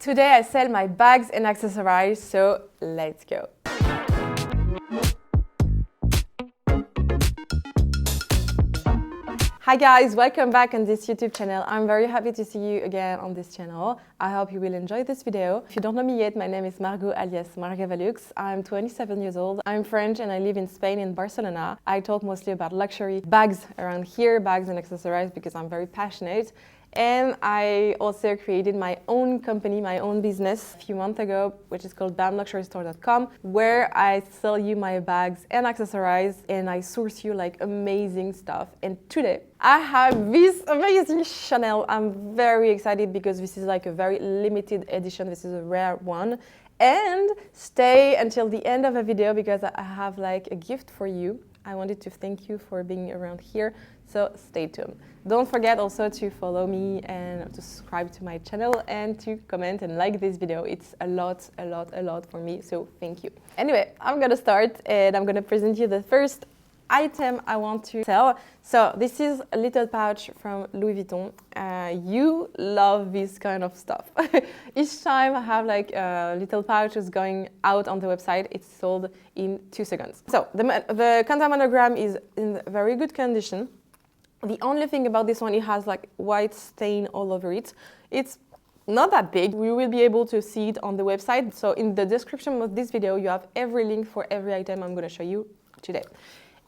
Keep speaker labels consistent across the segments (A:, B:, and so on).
A: Today I sell my bags and accessories, so let's go. Hi guys, welcome back on this YouTube channel. I'm very happy to see you again on this channel. I hope you will enjoy this video. If you don't know me yet, my name is Margot alias margavalux. I'm 27 years old. I'm French and I live in Spain, in Barcelona. I talk mostly about luxury bags around here, bags and accessories, because I'm very passionate. And I also created my own company, my own business a few months ago, which is called luxurybag.com, where I sell you my bags and accessories and I source you like amazing stuff. And today I have this amazing Chanel. I'm very excited because this is like a very limited edition. This is a rare one. And stay until the end of the video because I have like a gift for you. I wanted to thank you for being around here, so stay tuned. Don't forget also to follow me and to subscribe to my channel and to comment and like this video. It's a lot for me, so thank you. Anyway, I'm gonna start and I'm gonna present you the first item I want to sell. So this is a little pouch from Louis Vuitton. You love this kind of stuff. Each time I have like little pouches going out on the website, it's sold in 2 seconds. So the Kanta monogram is in very good condition. The only thing about this one, it has like white stain all over it. It's not that big. We will be able to see it on the website. So in the description of this video, you have every link for every item I'm going to show you today.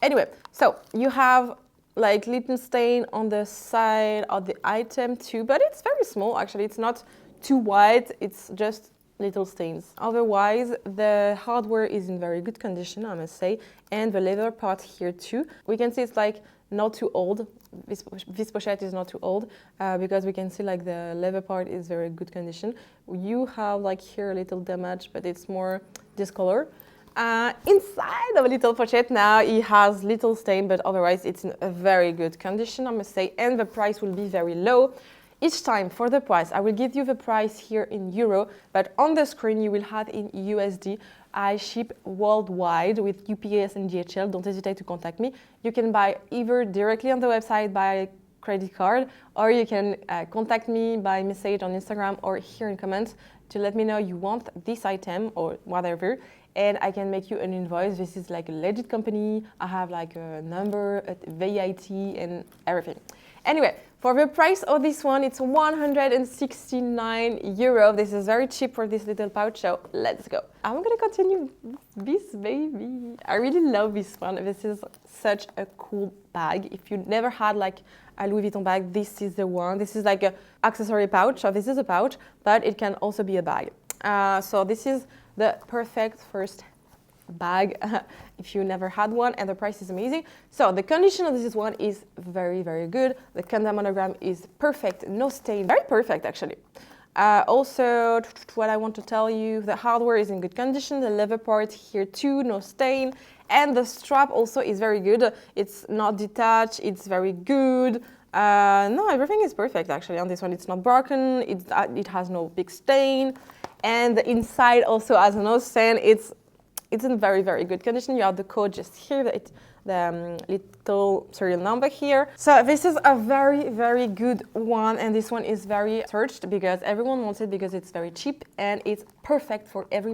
A: Anyway, so you have like little stain on the side of the item too, but it's very small actually. It's not too white, it's just little stains. Otherwise, the hardware is in very good condition, I must say, and the leather part here too. We can see it's like not too old. This pochette is not too old because we can see like the leather part is very good condition. You have like here a little damage, but it's more discolor. Inside of a little pochette now, it has little stain, but otherwise it's in a very good condition, I must say, and the price will be very low. Each time for the price, I will give you the price here in euro, but on the screen you will have in USD. I ship worldwide with UPS and DHL. Don't hesitate to contact me. You can buy either directly on the website by credit card, or you can contact me by message on Instagram or here in comments to let me know you want this item or whatever, and I can make you an invoice. This is like a legit company. I have like a number, a VAT and everything. Anyway, for the price of this one, it's 169 euro. This is very cheap for this little pouch, so let's go. I'm gonna continue this baby. I really love this one. This is such a cool bag. If you never had like a Louis Vuitton bag, this is the one. This is like an accessory pouch. So this is a pouch, but it can also be a bag. So this is the perfect first bag if you never had one, and the price is amazing. So the condition of this one is very good. The Kanta monogram is perfect, no stain, very perfect actually. Also, what I want to tell you, the hardware is in good condition, the leather part here too, no stain, and the strap also is very good. It's not detached, it's very good. No, everything is perfect actually on this one. It's not broken, it has no big stain, and the inside also has no stain. It's in very good condition. You have the code just here, the little serial number here. So this is a very good one, and this one is very searched because everyone wants it because it's very cheap and it's perfect for every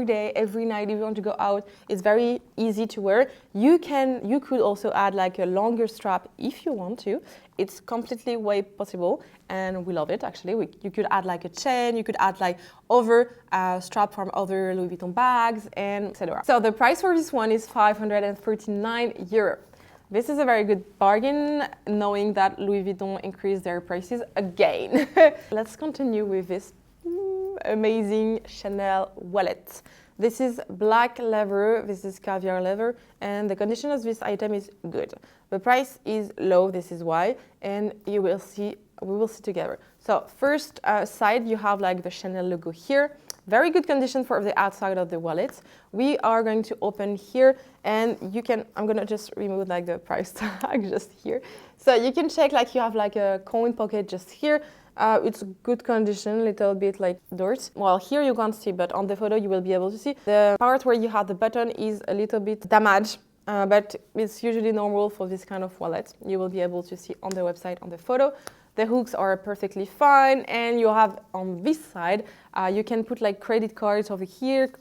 A: day, every night. If you want to go out, it's very easy to wear. You could also add like a longer strap if you want to. It's completely way possible, and we love it actually. You could add like a chain, you could add like other strap from other Louis Vuitton bags, and etc. So the price for this one is 539 euro. This is a very good bargain, knowing that Louis Vuitton increased their prices again. Let's continue with this amazing Chanel wallet. This is black leather, this is caviar leather, and the condition of this item is good. The price is low, this is why, and we will see together. So first side, you have like the Chanel logo here. Very good condition for the outside of the wallet. We are going to open here, and I'm gonna just remove like the price tag just here. So you can check like you have like a coin pocket just here. It's good condition, little bit like dirt. Well, here you can't see, but on the photo you will be able to see. The part where you have the button is a little bit damaged, but it's usually normal for this kind of wallet. You will be able to see on the website on the photo. The hooks are perfectly fine, and you have on this side, you can put like credit cards over here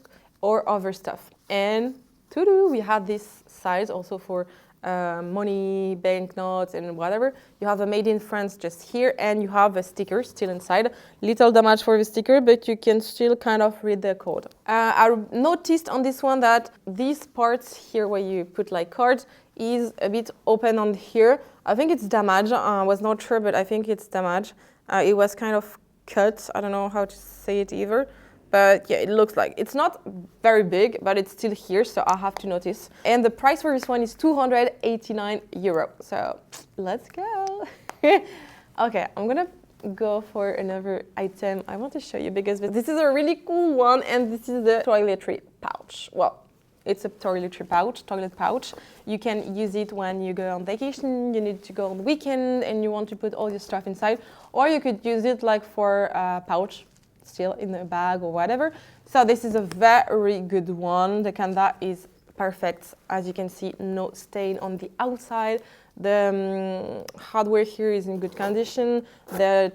A: or other stuff. And we have this size also for money, banknotes, and whatever. You have a made in France just here, and you have a sticker still inside. Little damage for the sticker, but you can still kind of read the code. I noticed on this one that these parts here where you put like cards is a bit open on here. I think it's damaged. I was not sure, but I think it's damaged. It was kind of cut. I don't know how to say it either. But yeah, it looks like it's not very big, but it's still here, so I have to notice. And the price for this one is 289 euro. So let's go. Okay, I'm gonna go for another item I want to show you because this is a really cool one, and this is the toiletry pouch. Well, it's a toilet pouch. You can use it when you go on vacation, you need to go on the weekend, and you want to put all your stuff inside, or you could use it like for a pouch, still in a bag or whatever. So this is a very good one. The canvas is perfect. As you can see, no stain on the outside. The hardware here is in good condition. The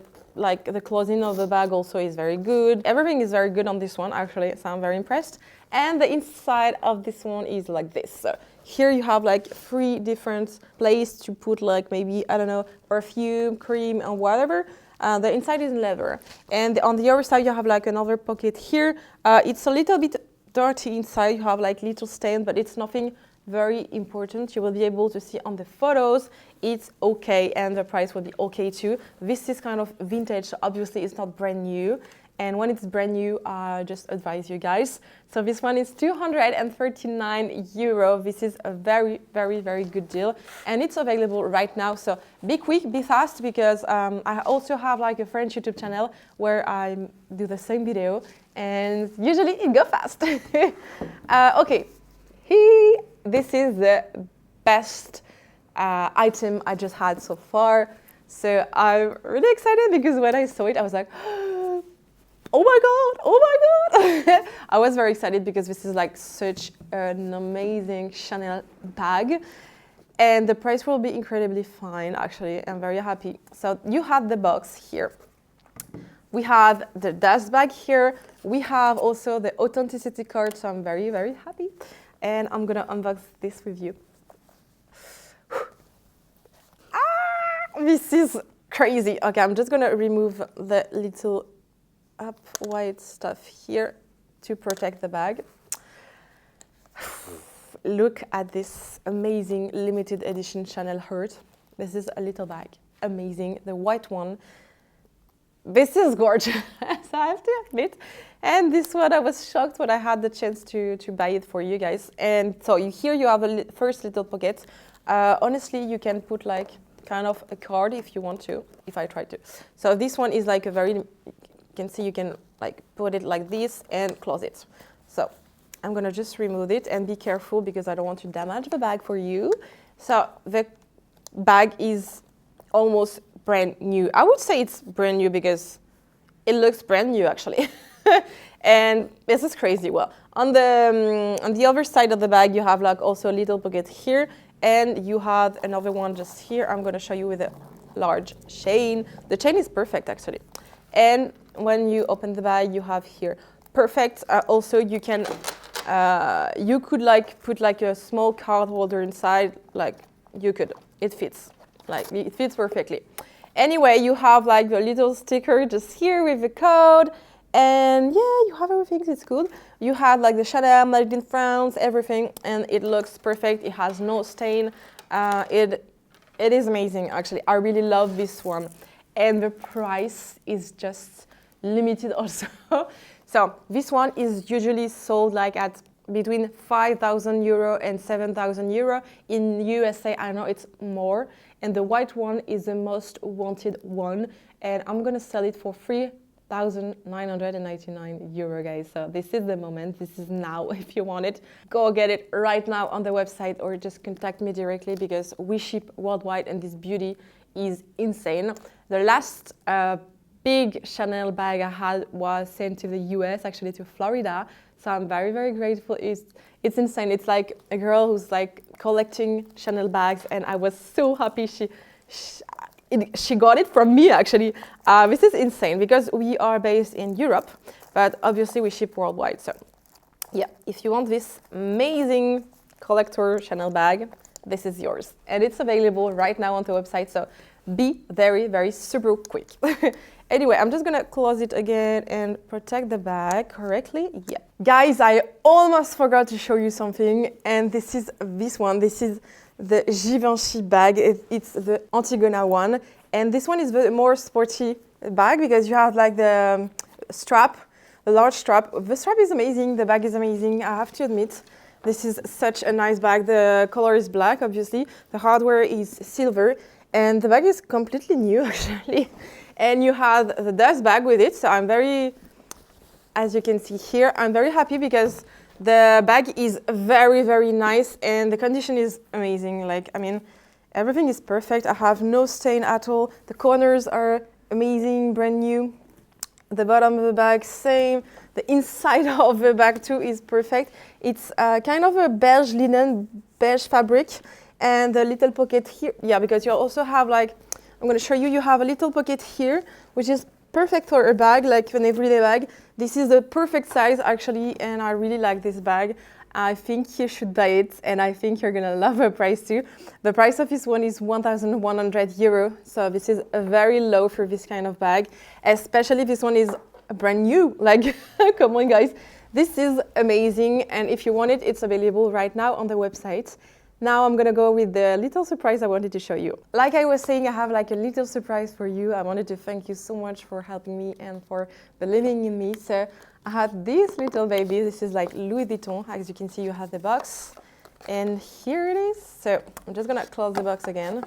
A: closing of the bag also is very good. Everything is very good on this one, actually, so I'm very impressed. And the inside of this one is like this. So here you have like 3 different places to put like maybe, I don't know, perfume, cream, and whatever. The inside is leather, and on the other side you have like another pocket here. It's a little bit dirty inside. You have like little stain, but it's nothing very important. You will be able to see on the photos it's okay, and the price will be okay too. This is kind of vintage, so obviously it's not brand new. And when it's brand new, I just advise you guys. So this one is 239 euro. This is a very, very, very good deal. And it's available right now. So be quick, be fast, because I also have like a French YouTube channel where I do the same video. And usually it goes fast. Okay, this is the best item I just had so far. So I'm really excited because when I saw it, I was like, oh my god, oh my god. I was very excited because this is like such an amazing Chanel bag, and the price will be incredibly fine. Actually, I'm very happy. So you have the box here, we have the dust bag here, we have also the authenticity card, so I'm very, very happy, and I'm gonna unbox this with you. This is crazy. Okay, I'm just gonna remove the little up white stuff here to protect the bag. Look at this amazing limited edition Chanel heart. This is a little bag, amazing. The white one, this is gorgeous, I have to admit. And this one, I was shocked when I had the chance to buy it for you guys. And so here you have a first little pocket. Honestly, you can put like kind of a card if you want to, if I try to. So this one is like a very, can see you can like put it like this and close it. So I'm gonna just remove it and be careful because I don't want to damage the bag for you. So the bag is almost brand new. I would say it's brand new because it looks brand new actually. And this is crazy. Well, on the other side of the bag you have like also a little pocket here, and you have another one just here. I'm gonna show you with a large chain. The chain is perfect actually. And when you open the bag, you have here perfect. Also, you can, you could like put like a small card holder inside. Like you could, it fits perfectly. Anyway, you have like the little sticker just here with the code, and yeah, you have everything. It's good. You have like the Chanel made in France, everything, and it looks perfect. It has no stain. It is amazing actually. I really love this one. And the price is just limited also. So this one is usually sold like at between 5,000 euro and 7,000 euro. In USA, I know it's more. And the white one is the most wanted one. And I'm gonna sell it for 3,999 euro, guys. So this is the moment, this is now. If you want it, go get it right now on the website or just contact me directly because we ship worldwide and this beauty is insane. The last big Chanel bag I had was sent to the US, actually to Florida. So I'm very, very grateful. It's insane. It's like a girl who's like collecting Chanel bags, and I was so happy she got it from me actually. This is insane because we are based in Europe, but obviously we ship worldwide. So yeah, if you want this amazing collector Chanel bag, this is yours. And it's available right now on the website, so be very, very super quick. Anyway, I'm just gonna close it again and protect the bag correctly. Yeah. Guys, I almost forgot to show you something, and this is this one. This is the Givenchy bag. It's the Antigona one, and this one is the more sporty bag because you have like the strap, the large strap. The strap is amazing, the bag is amazing, I have to admit. This is such a nice bag. The color is black, obviously. The hardware is silver, and the bag is completely new actually. And you have the dust bag with it, so I'm very, as you can see here, I'm very happy because the bag is very, very nice and the condition is amazing. Like, I mean, everything is perfect. I have no stain at all. The corners are amazing, brand new. The bottom of the bag, same. The inside of the bag too is perfect. It's kind of a beige linen, beige fabric, and the little pocket here. Yeah, because you also have like, I'm going to show you, you have a little pocket here, which is perfect for a bag, like an everyday bag. This is the perfect size actually, and I really like this bag. I think you should buy it, and I think you're going to love the price too. The price of this one is 1,100 euro, so this is very low for this kind of bag, especially this one is brand new. Like, come on guys, this is amazing, and if you want it, it's available right now on the website. Now I'm gonna go with the little surprise I wanted to show you. Like I was saying, I have like a little surprise for you. I wanted to thank you so much for helping me and for believing in me. So I had this little baby. This is like Louis Vuitton. As you can see, you have the box, and here it is. So I'm just gonna close the box again.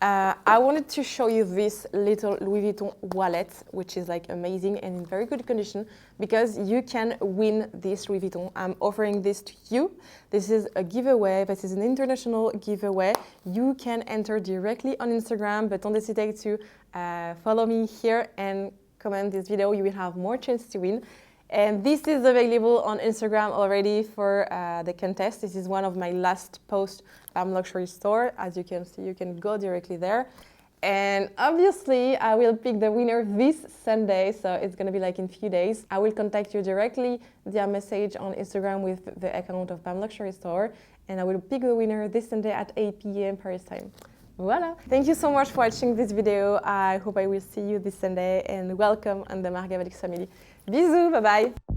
A: I wanted to show you this little Louis Vuitton wallet, which is like amazing and in very good condition because you can win this Louis Vuitton. I'm offering this to you. This is a giveaway. This is an international giveaway. You can enter directly on Instagram, but don't hesitate to follow me here and comment this video. You will have more chance to win. And this is available on Instagram already for the contest. This is one of my last posts from Luxury Store. As you can see, you can go directly there. And obviously, I will pick the winner this Sunday, so it's going to be like in a few days. I will contact you directly via message on Instagram with the account of BAM Luxury Store, and I will pick the winner this Sunday at 8 p.m. Paris time. Voila! Thank you so much for watching this video. I hope I will see you this Sunday, and welcome on the Margavalux family. Bisous, bye bye!